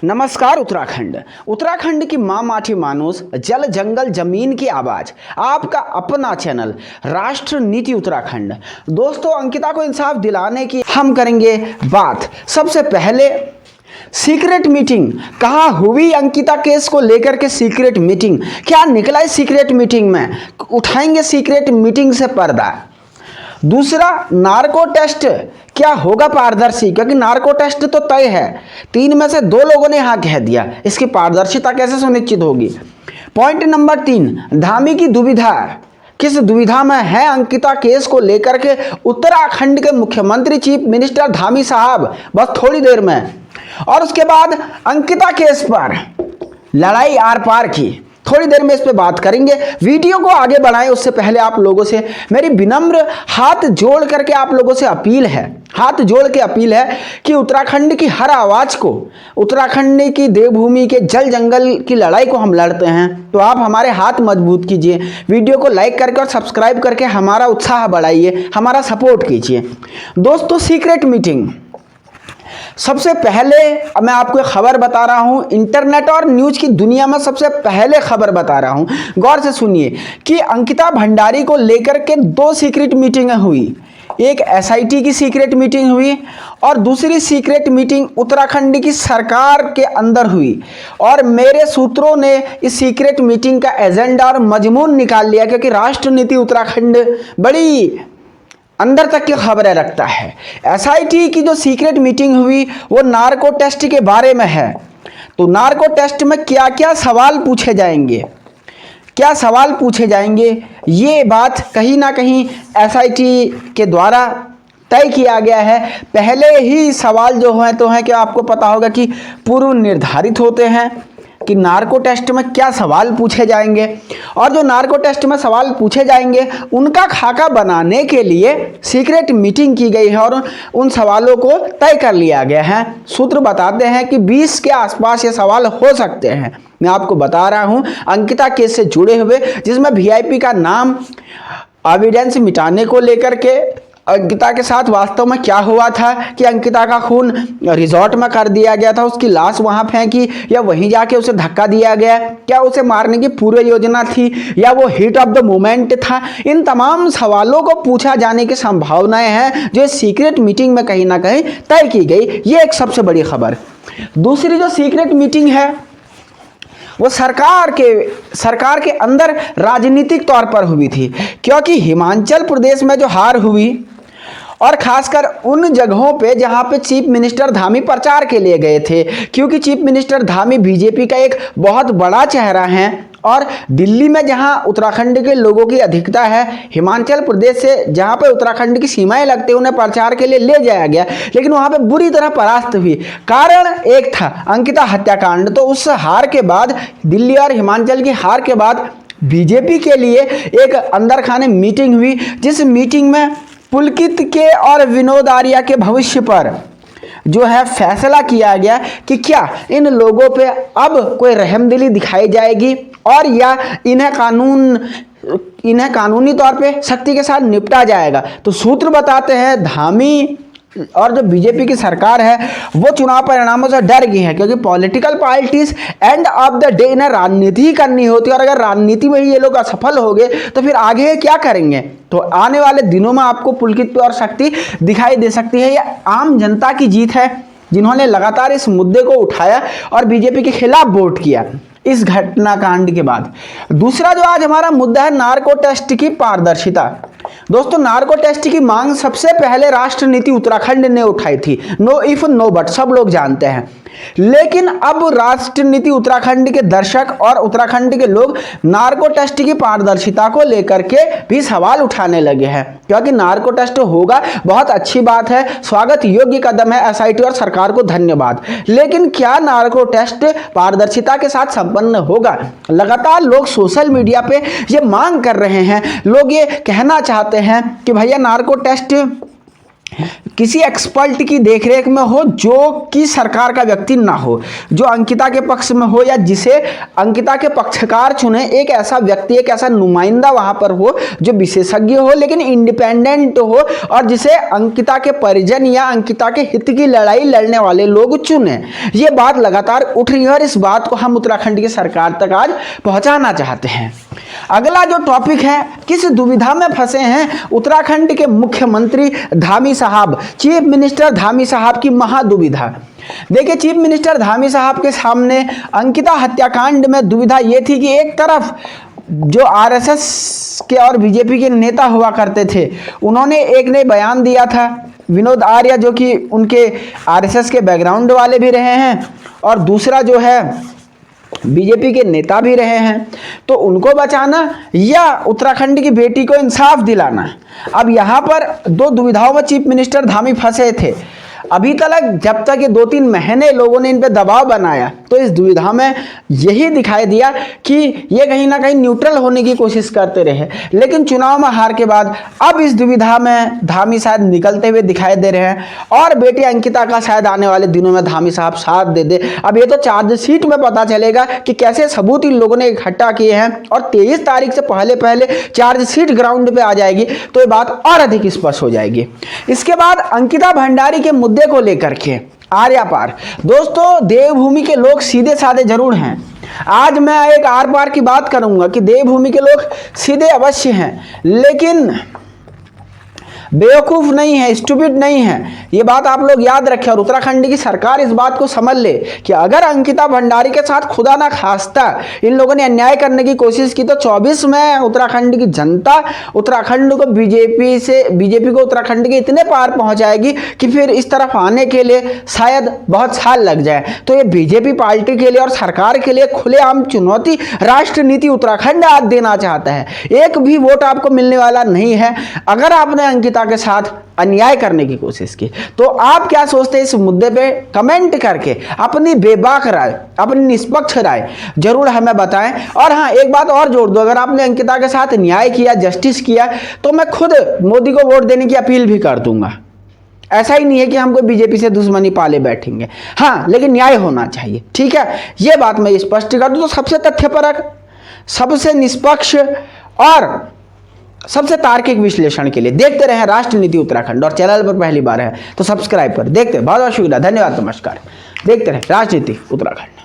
नमस्कार उत्तराखंड। उत्तराखंड की माँ माटी मानुस, जल जंगल जमीन की आवाज, आपका अपना चैनल राष्ट्र नीति उत्तराखंड। दोस्तों, अंकिता को इंसाफ दिलाने की हम करेंगे बात। सबसे पहले सीक्रेट मीटिंग कहाँ हुई? अंकिता केस को लेकर के सीक्रेट मीटिंग, क्या निकला इस सीक्रेट मीटिंग में? उठाएंगे सीक्रेट मीटिंग से पर्दा। दूसरा, नार्को टेस्ट क्या होगा पारदर्शी? क्योंकि नार्को टेस्ट तो तय है, 3 में से 2 लोगों ने हाँ कह दिया, इसकी पारदर्शिता कैसे सुनिश्चित होगी? पॉइंट नंबर 3, धामी की दुविधा, किस दुविधा में है अंकिता केस को लेकर के उत्तराखंड के मुख्यमंत्री चीफ मिनिस्टर धामी साहब, बस थोड़ी देर में। और उसके बाद अंकिता केस पर लड़ाई आर पार की, थोड़ी देर में इस पे बात करेंगे। वीडियो को आगे बढ़ाएं उससे पहले आप लोगों से मेरी विनम्र हाथ जोड़ करके आप लोगों से अपील है, हाथ जोड़ के अपील है कि उत्तराखंड की हर आवाज को, उत्तराखंड की देवभूमि के जल जंगल की लड़ाई को हम लड़ते हैं, तो आप हमारे हाथ मजबूत कीजिए। वीडियो को लाइक करके और सब्सक्राइब करके हमारा उत्साह बढ़ाइए, हमारा सपोर्ट कीजिए। दोस्तों, सीक्रेट मीटिंग, सबसे पहले मैं आपको एक खबर बता रहा हूं, इंटरनेट और न्यूज की दुनिया में सबसे पहले खबर बता रहा हूं, गौर से सुनिए कि अंकिता भंडारी को लेकर के 2 सीक्रेट मीटिंगें हुई। एक एसआईटी की सीक्रेट मीटिंग हुई और दूसरी सीक्रेट मीटिंग उत्तराखंड की सरकार के अंदर हुई। और मेरे सूत्रों ने इस सीक्रेट मीटिंग का एजेंडा और मजमून निकाल लिया, क्योंकि राष्ट्र नीति उत्तराखंड बड़ी अंदर तक की खबरें रखता है। एसआईटी की जो सीक्रेट मीटिंग हुई वो नार्को टेस्ट के बारे में है। तो नार्को टेस्ट में क्या क्या सवाल पूछे जाएंगे, क्या सवाल पूछे जाएंगे, ये बात कहीं ना कहीं एसआईटी के द्वारा तय किया गया है। पहले ही सवाल जो हैं तो हैं, क्या आपको पता होगा कि पूर्व निर्धारित होते हैं कि नार्को टेस्ट में क्या सवाल पूछे जाएंगे, और जो नार्को टेस्ट में सवाल पूछे जाएंगे उनका खाका बनाने के लिए सीक्रेट मीटिंग की गई है और उन सवालों को तय कर लिया गया है। सूत्र बताते हैं कि 20 के आसपास ये सवाल हो सकते हैं। मैं आपको बता रहा हूं अंकिता केस से जुड़े हुए, जिसमें वीआईपी का नाम, एविडेंस मिटाने को लेकर के अंकिता के साथ वास्तव में क्या हुआ था, कि अंकिता का खून रिजॉर्ट में कर दिया गया था, उसकी लाश वहां फेंकी या वहीं जाके उसे धक्का दिया गया, क्या उसे मारने की पूर्व योजना थी या वो हीट ऑफ द मोमेंट था? इन तमाम सवालों को पूछा जाने की संभावनाएं हैं जो सीक्रेट मीटिंग में कहीं ना कहीं तय की गई। ये एक सबसे बड़ी खबर। दूसरी जो सीक्रेट मीटिंग है वो सरकार के अंदर राजनीतिक तौर पर हुई थी, क्योंकि हिमाचल प्रदेश में जो हार हुई और खासकर उन जगहों पे जहां पे चीफ मिनिस्टर धामी प्रचार के लिए गए थे, क्योंकि चीफ मिनिस्टर धामी बीजेपी का एक बहुत बड़ा चेहरा है, और दिल्ली में जहां उत्तराखंड के लोगों की अधिकता है, हिमाचल प्रदेश से जहां पे उत्तराखंड की सीमाएं लगती हैं उन्हें प्रचार के लिए ले जाया गया, लेकिन वहां पे बुरी तरह परास्त हुई। कारण एक था अंकिता हत्याकांड। तो उस हार के बाद, दिल्ली और हिमाचल की हार के बाद, बीजेपी के लिए एक अंदर खाने मीटिंग हुई, जिस मीटिंग में पुलकित के और विनोद आर्या के भविष्य पर जो है फैसला किया गया कि क्या इन लोगों पे अब कोई रहमदिली दिखाई जाएगी और या इन्हें कानूनी तौर पे सख्ती के साथ निपटा जाएगा। तो सूत्र बताते हैं धामी और जो बीजेपी की सरकार है वो चुनाव परिणामों से डर गई है, क्योंकि political parties end of the day इन्हें राजनीति ही करनी होती है, और अगर राजनीति में ही ये लोग असफल हो गए तो फिर आगे क्या करेंगे? तो आने वाले दिनों में आपको पुलकित पे और शक्ति दिखाई दे सकती है। यह आम जनता की जीत है, जिन्होंने लगातार इस मुद्दे को उठाया और बीजेपी के खिलाफ वोट किया इस घटनाकांड के बाद। दूसरा जो आज हमारा मुद्दा है, नार्को टेस्ट की पारदर्शिता। दोस्तों, नार्को टेस्ट की मांग सबसे पहले राष्ट्र नीति उत्तराखंड ने उठाई थी, नो इफ नो बट, सब लोग जानते हैं। लेकिन अब राष्ट्र नीति उत्तराखंड के दर्शक और उत्तराखंड के लोग नार्को टेस्ट की पारदर्शिता को लेकर के भी सवाल उठाने लगे हैं, क्योंकि नार्को टेस्ट होगा, बहुत अच्छी बात है, स्वागत योग्य कदम है, एसआईटी और सरकार को धन्यवाद। लेकिन क्या नार्को टेस्ट पारदर्शिता के साथ संपन्न होगा? लगातार लोग सोशल मीडिया पे ये मांग कर रहे हैं, लोग ये कहना चाहते हैं कि भैया नार्को टेस्ट किसी एक्सपर्ट की देखरेख में हो, जो कि सरकार का व्यक्ति ना हो, जो अंकिता के पक्ष में हो या जिसे अंकिता के पक्षकार चुने, एक ऐसा व्यक्ति, एक ऐसा नुमाइंदा वहां पर हो जो विशेषज्ञ हो लेकिन इंडिपेंडेंट हो और जिसे अंकिता के परिजन या अंकिता के हित की लड़ाई लड़ने वाले लोग चुने। ये बात लगातार उठ रही है और इस बात को हम उत्तराखंड की सरकार तक आज पहुंचाना चाहते हैं। अगला जो टॉपिक है, किस दुविधा में फंसे हैं उत्तराखंड के मुख्यमंत्री धामी साहब, चीफ मिनिस्टर धामी साहब की महादुविधा। देखिए, चीफ मिनिस्टर धामी साहब के सामने अंकिता हत्याकांड में दुविधा यह थी कि एक तरफ जो आरएसएस के और बीजेपी के नेता हुआ करते थे, उन्होंने एक ने बयान दिया था, विनोद आर्य, जो कि उनके आरएसएस के बैकग्राउंड वाले भी रहे हैं और दूसरा जो है बीजेपी के नेता भी रहे हैं, तो उनको बचाना या उत्तराखंड की बेटी को इंसाफ दिलाना। अब यहाँ पर दो दुविधाओं में चीफ मिनिस्टर धामी फंसे थे। अभी तक जब तक ये 2-3 महीने लोगों ने इन पे दबाव बनाया तो इस दुविधा में यही दिखाई दिया कि ये कहीं ना कहीं न्यूट्रल होने की कोशिश करते रहे, लेकिन चुनाव में हार के बाद अब इस दुविधा में धामी शायद निकलते हुए दिखाई दे रहे हैं और बेटी अंकिता का शायद आने वाले दिनों में धामी साहब साथ दे दे। अब ये तो चार्जशीट में पता चलेगा कि कैसे सबूत इन लोगों ने इकट्ठा किए हैं और 23 तारीख से पहले चार्जशीट ग्राउंड पे आ जाएगी तो ये बात और अधिक स्पष्ट हो जाएगी। इसके बाद अंकिता भंडारी के मुद्दे को लेकर के आर पार, दोस्तों देवभूमि के लोग सीधे साधे जरूर हैं। आज मैं एक आर पार की बात करूंगा कि देवभूमि के लोग सीधे अवश्य हैं लेकिन बेवकूफ़ नहीं है, स्टूपिड नहीं है। ये बात आप लोग याद रखें और उत्तराखंड की सरकार इस बात को समझ ले कि अगर अंकिता भंडारी के साथ खुदा ना खास्ता इन लोगों ने अन्याय करने की कोशिश की तो 24 में उत्तराखंड की जनता उत्तराखंड को बीजेपी को उत्तराखंड के इतने पार पहुंचाएगी कि फिर इस तरफ आने के लिए शायद बहुत साल लग जाए। तो ये बीजेपी पार्टी के लिए और सरकार के लिए खुलेआम चुनौती राष्ट्र नीति उत्तराखंड आज देना चाहता है। एक भी वोट आपको मिलने वाला नहीं है अगर आपने अंकिता के साथ अन्याय करने की कोशिश की। तो आप क्या सोचते हैं इस मुद्दे पे कमेंट करके अपनी बेबाक राय, अपनी निष्पक्ष राय जरूर हमें बताएं। और हाँ, एक बात और जोड़ दो, अगर आपने अंकिता के साथ न्याय किया, जस्टिस किया तो मैं खुद मोदी को वोट देने की अपील भी कर दूंगा। ऐसा ही नहीं है कि हम कोई बीजेपी से दुश्मनी पाले बैठेंगे, हाँ, लेकिन न्याय होना चाहिए, ठीक है। ये बात मैं स्पष्ट कर दूं तो सबसे तथ्यपरक, सबसे निष्पक्ष और सबसे तार्किक विश्लेषण के लिए देखते रहें राष्ट्र नीति उत्तराखंड और चैनल पर पहली बार है तो सब्सक्राइब कर देखते हैं। बहुत बहुत शुक्रिया, धन्यवाद, नमस्कार। देखते रहें राजनीति उत्तराखंड।